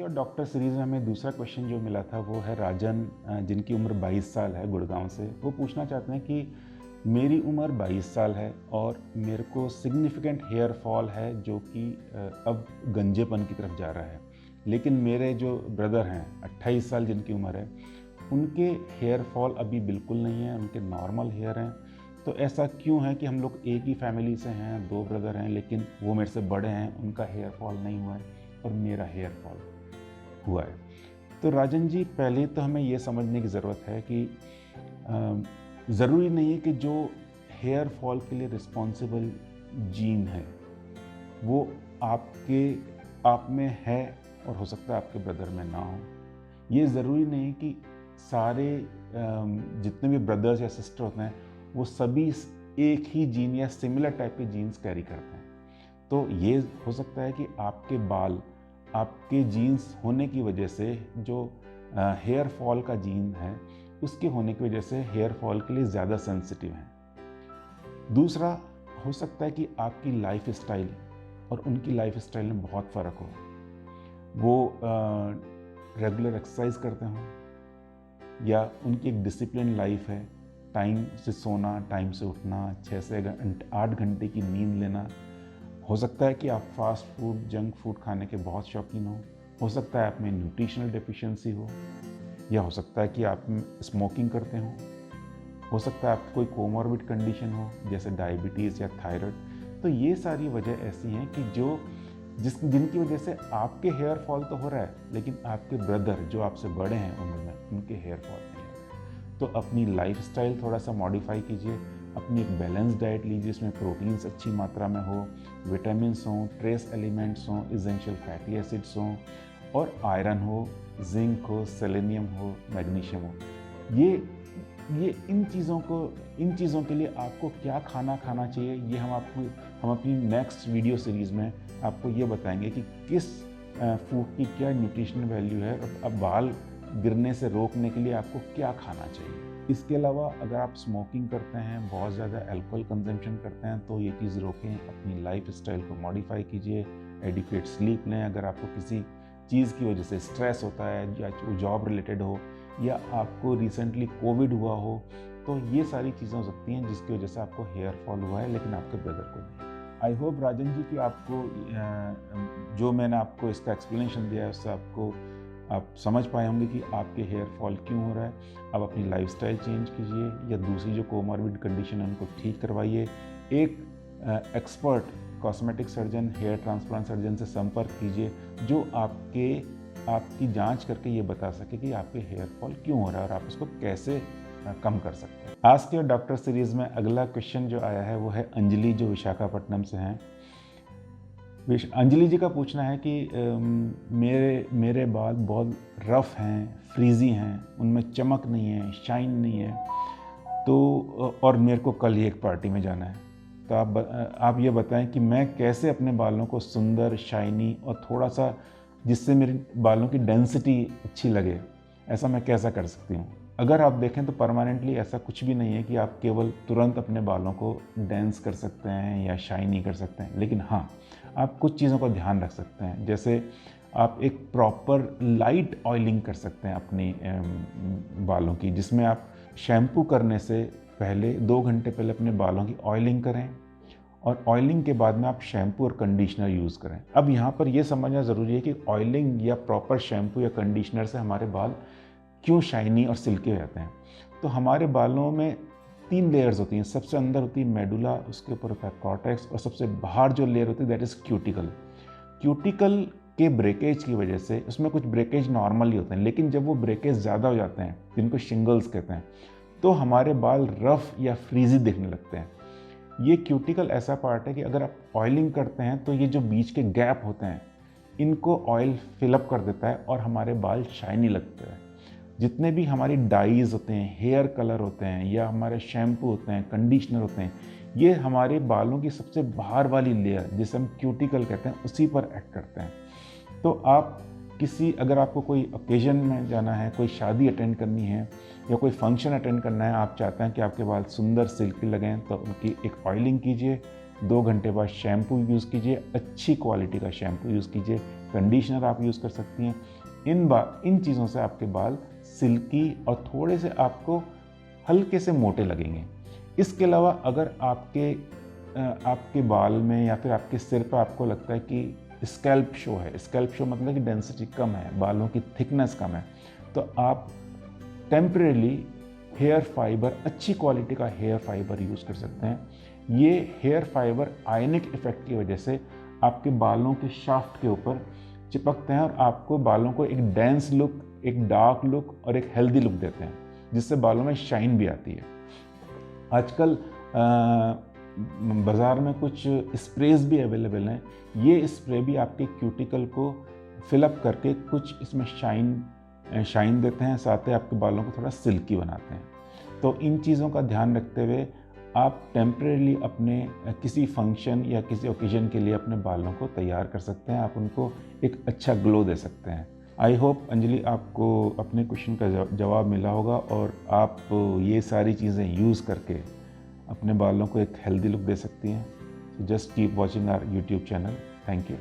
और doctor series में हमें दूसरा क्वेश्चन जो मिला था वो है राजन, जिनकी उम्र 22 साल है, गुड़गांव से। वो पूछना चाहते हैं कि मेरी उम्र 22 साल है और मेरे को सिग्निफिकेंट हेयर फॉल है जो कि अब गंजेपन की तरफ जा रहा है। लेकिन मेरे जो ब्रदर हैं 28 साल जिनकी उम्र है, उनके हेयर फॉल अभी बिल्कुल नहीं है, उनके नॉर्मल हेयर हैं। तो ऐसा क्यों है कि हम लोग एक ही फैमिली से हैं, 2 ब्रदर हैं, लेकिन वो मेरे से बड़े हैं, उनका हेयर फॉल नहीं हुआ है और मेरा हेयर फॉल हुआ है। तो राजन जी, पहले तो हमें ये समझने की ज़रूरत है कि ज़रूरी नहीं है कि जो हेयर फॉल के लिए रिस्पॉन्सिबल जीन है वो आप में है और हो सकता है आपके ब्रदर में ना हो। ये ज़रूरी नहीं है कि सारे जितने भी ब्रदर्स या सिस्टर होते हैं वो सभी एक ही जीन या सिमिलर टाइप के जीन्स कैरी करते हैं। तो ये हो सकता है कि आपके बाल आपके जीन्स होने की वजह से जो हेयर फॉल का जीन है उसके होने की वजह से हेयर फॉल के लिए ज़्यादा सेंसिटिव हैं। दूसरा, हो सकता है कि आपकी लाइफ स्टाइल और उनकी लाइफ स्टाइल में बहुत फ़र्क हो। वो रेगुलर एक्सरसाइज करते हों या उनकी एक डिसिप्लिन लाइफ है, टाइम से सोना, टाइम से उठना, 6 से 8 घंटे की नींद लेना। हो सकता है कि आप फास्ट फूड, जंक फूड खाने के बहुत शौकीन हो सकता है आप में न्यूट्रिशनल डेफिशिएंसी या हो सकता है कि आप स्मोकिंग करते हो सकता है आपको कोई कोमॉर्बिड कंडीशन हो जैसे डायबिटीज़ या थायराइड। तो ये सारी वजह ऐसी हैं कि जिनकी वजह से आपके हेयर फॉल तो हो रहा है, लेकिन आपके ब्रदर जो आपसे बड़े हैं उम्र में, उनके हेयर फॉल नहीं है। तो अपनी लाइफ स्टाइल थोड़ा सा मॉडिफाई कीजिए, अपनी एक बैलेंस डाइट लीजिए, इसमें प्रोटीन्स अच्छी मात्रा में हो, विटामिन्स हों, ट्रेस एलिमेंट्स हों, इसेंशियल फैटी एसिड्स हों और आयरन हो, जिंक हो, सेलेनियम हो, मैग्नीशियम हो। ये इन चीज़ों के लिए आपको क्या खाना चाहिए, ये हम अपनी नेक्स्ट वीडियो सीरीज़ में आपको ये बताएंगे कि किस फूड की क्या न्यूट्रिशनल वैल्यू है और अब बाल गिरने से रोकने के लिए आपको क्या खाना चाहिए। इसके अलावा अगर आप स्मोकिंग करते हैं, बहुत ज़्यादा अल्कोहल कंजम्पशन करते हैं, तो ये चीज़ रोकें, अपनी लाइफ स्टाइल को मॉडिफाई कीजिए, एडिक्वेट स्लीप लें। अगर आपको किसी चीज़ की वजह से स्ट्रेस होता है या जॉब रिलेटेड हो या आपको रिसेंटली कोविड हुआ हो, तो ये सारी चीज़ें हो सकती हैं जिसकी वजह से आपको हेयर फॉल हुआ है लेकिन आपके ब्रदर को नहीं। आई होप राजन जी कि आपको जो मैंने आपको इसका एक्सप्लेनेशन दिया है उससे आप समझ पाए होंगे कि आपके हेयर फॉल क्यों हो रहा है। आप अपनी लाइफस्टाइल चेंज कीजिए या दूसरी जो कोमॉर्बिड कंडीशन है उनको ठीक करवाइए। एक expert cosmetic surgeon, hair transplant surgeon से संपर्क कीजिए जो आपकी जांच करके ये बता सके कि आपके हेयर फॉल क्यों हो रहा है और आप उसको कैसे कम कर सकते हैं। आज के डॉक्टर सीरीज़ में अगला क्वेश्चन जो आया है वो है अंजलि, जो विशाखापट्टनम से हैं। अंजलि जी का पूछना है कि मेरे बाल बहुत रफ़ हैं, फ्रीज़ी हैं, उनमें चमक नहीं है, शाइन नहीं है, तो और मेरे को कल ही एक पार्टी में जाना है। तो आप ये बताएं कि मैं कैसे अपने बालों को सुंदर, शाइनी और थोड़ा सा जिससे मेरे बालों की डेंसिटी अच्छी लगे, ऐसा मैं कैसा कर सकती हूँ। अगर आप देखें तो परमानेंटली ऐसा कुछ भी नहीं है कि आप केवल तुरंत अपने बालों को डेंस कर सकते हैं या शाइनी कर सकते हैं, लेकिन हाँ, आप कुछ चीज़ों का ध्यान रख सकते हैं। जैसे आप एक प्रॉपर लाइट ऑयलिंग कर सकते हैं अपनी बालों की, जिसमें आप शैम्पू करने से पहले 2 घंटे पहले अपने बालों की ऑयलिंग करें और ऑयलिंग के बाद में आप शैम्पू और कंडीशनर यूज़ करें। अब यहाँ पर यह समझना ज़रूरी है कि ऑयलिंग या प्रॉपर शैम्पू या कंडीशनर से हमारे बाल क्यों शाइनी और सिल्की हो जाते हैं। तो हमारे बालों में 3 लेयर्स होती हैं। सबसे अंदर होती है मेडुला, उसके ऊपर होता है कॉर्टेक्स और सबसे बाहर जो लेयर होती है दैट इज़ क्यूटिकल। क्यूटिकल के ब्रेकेज की वजह से, उसमें कुछ ब्रेकेज नॉर्मल ही होते हैं, लेकिन जब वो ब्रेकेज ज़्यादा हो जाते हैं जिनको शिंगल्स कहते हैं, तो हमारे बाल रफ़ या फ्रीजी दिखने लगते हैं। ये क्यूटिकल ऐसा पार्ट है कि अगर आप ऑयलिंग करते हैं तो ये जो बीच के गैप होते हैं इनको ऑयल फिलअप कर देता है और हमारे बाल शाइनी लगते हैं। जितने भी हमारी डाइज होते हैं, हेयर कलर होते हैं या हमारे शैम्पू होते हैं, कंडीशनर होते हैं, ये हमारे बालों की सबसे बाहर वाली लेयर जिसे हम क्यूटिकल कहते हैं उसी पर एक्ट करते हैं। तो आप अगर आपको कोई ओकेजन में जाना है, कोई शादी अटेंड करनी है या कोई फंक्शन अटेंड करना है, आप चाहते हैं कि आपके बाल सुंदर सिल्की लगें, तो उनकी एक ऑयलिंग कीजिए, 2 घंटे बाद शैम्पू यूज़ कीजिए, अच्छी क्वालिटी का शैम्पू यूज़ कीजिए, कंडीशनर आप यूज़ कर सकती हैं। इन चीज़ों से आपके बाल सिल्की और थोड़े से आपको हल्के से मोटे लगेंगे। इसके अलावा अगर आपके बाल में या फिर आपके सिर पे आपको लगता है कि स्कैल्प शो है, स्कैल्प शो मतलब कि डेंसिटी कम है, बालों की थिकनेस कम है, तो आप टेम्परेली हेयर फाइबर, अच्छी क्वालिटी का हेयर फाइबर यूज़ कर सकते हैं। ये हेयर फाइबर आयनिक इफेक्ट की वजह से आपके बालों के शाफ्ट के ऊपर चिपकते हैं और आपको बालों को एक डेंस लुक, एक डार्क लुक और एक हेल्दी लुक देते हैं, जिससे बालों में शाइन भी आती है। आजकल बाज़ार में कुछ स्प्रेज भी अवेलेबल हैं। ये स्प्रे भी आपके क्यूटिकल को फिलअप करके कुछ इसमें शाइन देते हैं, साथ ही आपके बालों को थोड़ा सिल्की बनाते हैं। तो इन चीज़ों का ध्यान रखते हुए आप टेम्परेली अपने किसी फंक्शन या किसी ओकेजन के लिए अपने बालों को तैयार कर सकते हैं, आप उनको एक अच्छा ग्लो दे सकते हैं। आई होप अंजलि आपको अपने क्वेश्चन का जवाब मिला होगा और आप ये सारी चीज़ें यूज़ करके अपने बालों को एक हेल्दी लुक दे सकती हैं। Just keep watching our YouTube channel. Thank you.